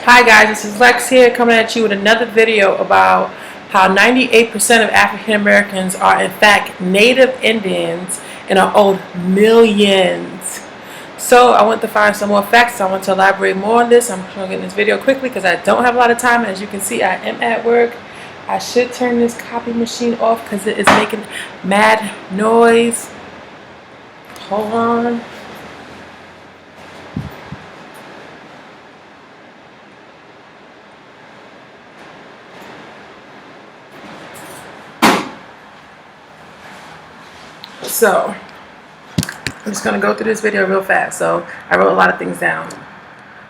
Hi guys, this is Lex here coming at you with another video about how 98% of African Americans are in fact native Indians and are owed millions. So I want to find some more facts. I want to elaborate more on this. I'm trying to get in this video quickly because I don't have a lot of time. As you can see, I am at work. I should turn this copy machine off because it is making mad noise. Hold on. So, I'm just going to go through this video real fast. So, I wrote a lot of things down.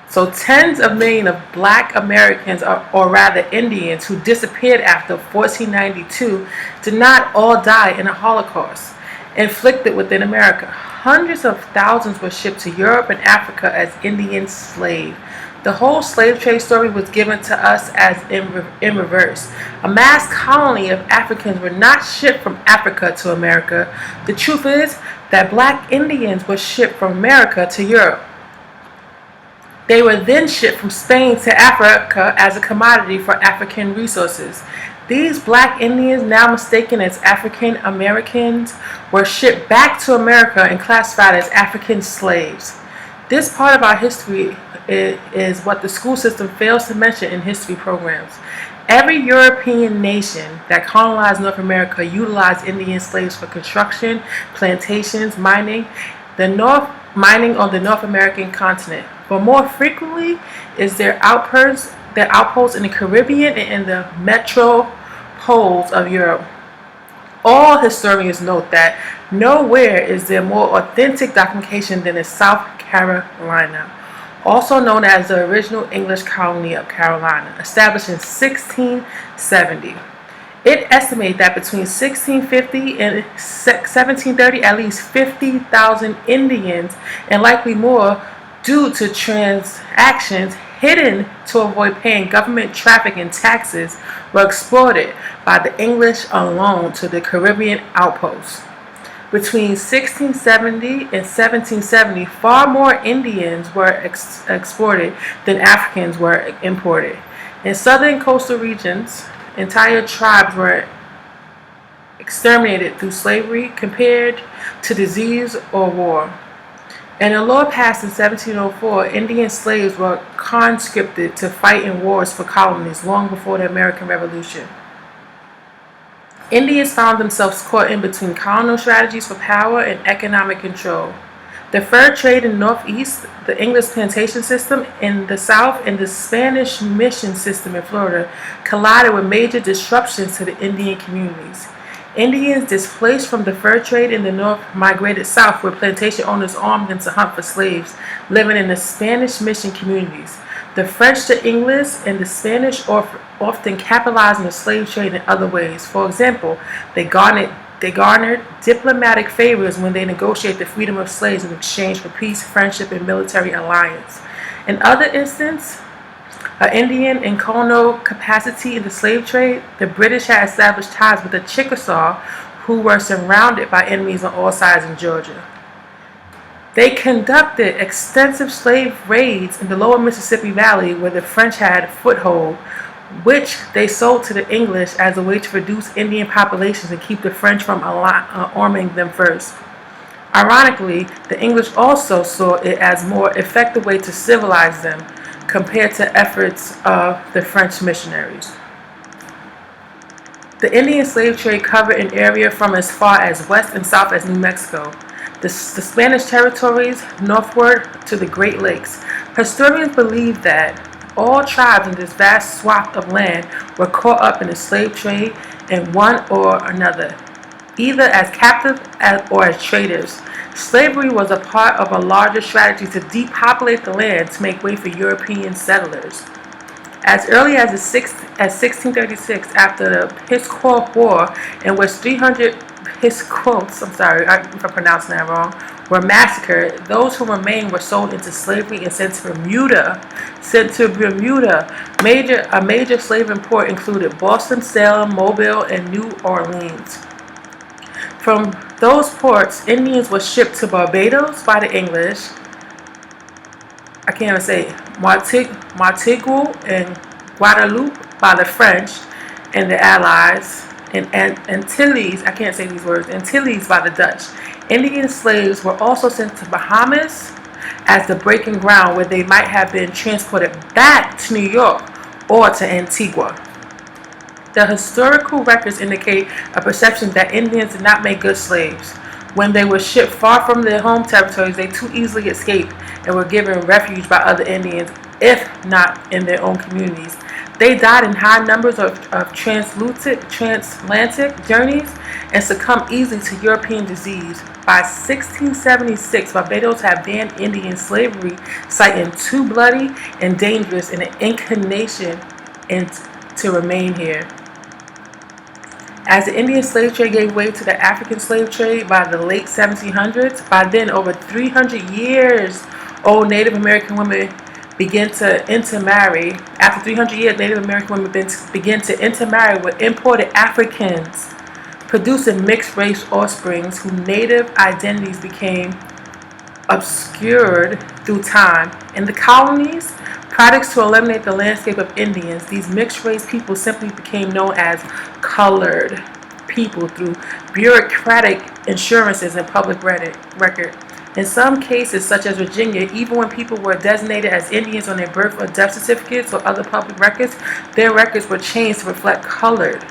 So, tens of millions of black Americans, or rather Indians, who disappeared after 1492 did not all die in a Holocaust inflicted within America. Hundreds of thousands were shipped to Europe and Africa as Indian slaves. The whole slave trade story was given to us as in reverse. A mass colony of Africans were not shipped from Africa to America. The truth is that black Indians were shipped from America to Europe. They were then shipped from Spain to Africa as a commodity for African resources. These black Indians, now mistaken as African Americans, were shipped back to America and classified as African slaves. This part of our history is what the school system fails to mention in history programs. Every European nation that colonized North America utilized Indian slaves for construction, plantations, mining on the North American continent. But more frequently is their outposts in the Caribbean and in the metropoles of Europe. All historians note that nowhere is there more authentic documentation than in South Carolina, also known as the original English colony of Carolina, established in 1670. It estimates that between 1650 and 1730, at least 50,000 Indians, and likely more due to transactions hidden to avoid paying government traffic and taxes, were exported by the English alone to the Caribbean outposts. Between 1670 and 1770, far more Indians were exported than Africans were imported. In southern coastal regions, entire tribes were exterminated through slavery compared to disease or war. In a law passed in 1704, Indian slaves were conscripted to fight in wars for colonies long before the American Revolution. Indians found themselves caught in between colonial strategies for power and economic control. The fur trade in the Northeast, the English plantation system in the South, and the Spanish mission system in Florida collided with major disruptions to the Indian communities. Indians displaced from the fur trade in the North migrated south, where plantation owners armed them to hunt for slaves living in the Spanish mission communities. The French, the English, and the Spanish often capitalized on the slave trade in other ways. For example, they garnered diplomatic favors when they negotiated the freedom of slaves in exchange for peace, friendship, and military alliance. In other instances, an Indian in colonial capacity in the slave trade, the British had established ties with the Chickasaw, who were surrounded by enemies on all sides in Georgia. They conducted extensive slave raids in the lower Mississippi Valley, where the French had a foothold, which they sold to the English as a way to reduce Indian populations and keep the French from arming them first. Ironically, the English also saw it as a more effective way to civilize them compared to efforts of the French missionaries. The Indian slave trade covered an area from as far as west and south as New Mexico, the Spanish territories northward to the Great Lakes. Historians believe that all tribes in this vast swath of land were caught up in the slave trade in one or another, either as captives or as traders. Slavery was a part of a larger strategy to depopulate the land to make way for European settlers. As early as 1636, after the Pequot War, in which 300 Pequots, if I'm pronouncing that wrong, were massacred, those who remained were sold into slavery and sent to Bermuda. A major slave import included Boston, Salem, Mobile, and New Orleans. From those ports, Indians were shipped to Barbados by the English, I can't even say, Martinique and Guadeloupe by the French and the Allies, and Antilles, I can't say these words, Antilles by the Dutch. Indian slaves were also sent to Bahamas as the breaking ground where they might have been transported back to New York or to Antigua. The historical records indicate a perception that Indians did not make good slaves. When they were shipped far from their home territories, they too easily escaped and were given refuge by other Indians, if not in their own communities. They died in high numbers of transatlantic journeys and succumbed easily to European disease. By 1676, Barbados had banned Indian slavery, citing too bloody and dangerous and an inclination to remain here. As the Indian slave trade gave way to the African slave trade by the late 1700s, by then over 300 years old Native American women began to intermarry. After 300 years, Native American women began to intermarry with imported Africans, producing mixed-race offsprings whose native identities became obscured through time. In the colonies, products to eliminate the landscape of Indians, these mixed-race people simply became known as colored people through bureaucratic insurances and public record. In some cases, such as Virginia, even when people were designated as Indians on their birth or death certificates or other public records, their records were changed to reflect colored.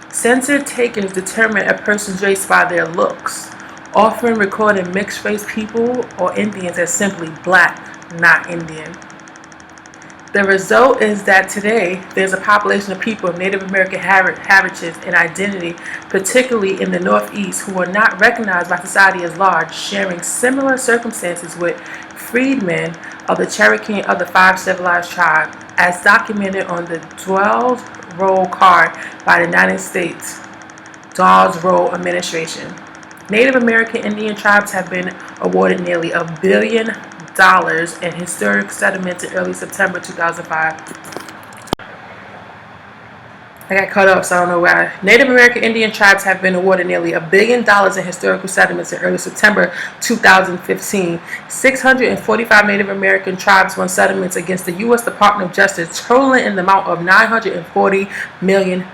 Census takers determine a person's race by their looks, often recording mixed-race people or Indians as simply black, not Indian. The result is that today there's a population of people of Native American heritage and identity, particularly in the Northeast, who are not recognized by society as large, sharing similar circumstances with freedmen of the Cherokee and other 5 civilized tribes, as documented on the Dawes Roll card by the United States Dawes Roll Administration. Native American Indian tribes have been awarded nearly $1 billion in historic settlements in early September 2005. I got cut off, so I don't know why. Native American Indian tribes have been awarded nearly $1 billion in historical settlements in early September 2015. 645 Native American tribes won settlements against the U.S. Department of Justice, totaling in the amount of $940 million.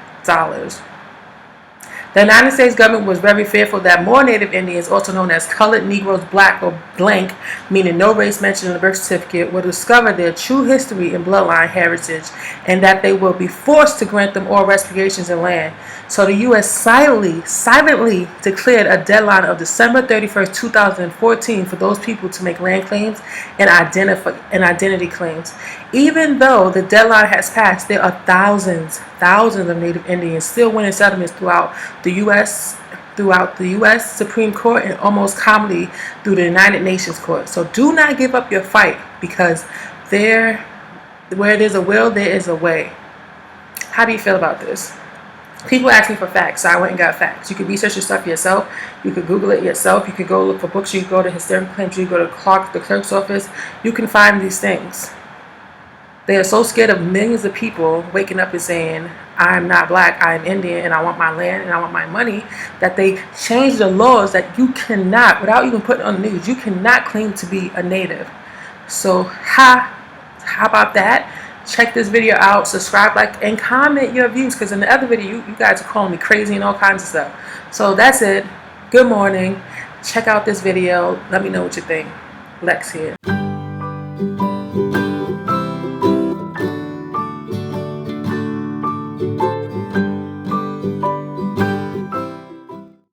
The United States government was very fearful that more Native Indians, also known as colored Negroes, black, or blank, meaning no race mentioned in the birth certificate, will discover their true history and bloodline heritage, and that they will be forced to grant them all reparations and land. So the U.S. silently declared a deadline of December 31st, 2014 for those people to make land claims and identity claims. Even though the deadline has passed, there are thousands of Native Indians still winning settlements throughout the U.S. Supreme Court and almost commonly through the United Nations Court. So do not give up your fight, because where there's a will, there is a way. How do you feel about this? People ask me for facts, so I went and got facts. You can research your stuff yourself. You can Google it yourself. You can go look for books. You can go to historical claims. You can go to the clerk's office. You can find these things. They are so scared of millions of people waking up and saying, I'm not black, I'm Indian, and I want my land and I want my money, that they change the laws that you cannot, without even putting on the news, you cannot claim to be a native. So how about that? Check this video out, subscribe, like, and comment your views, because in the other video, you guys are calling me crazy and all kinds of stuff. So that's it. Good morning. Check out this video. Let me know what you think. Lex here.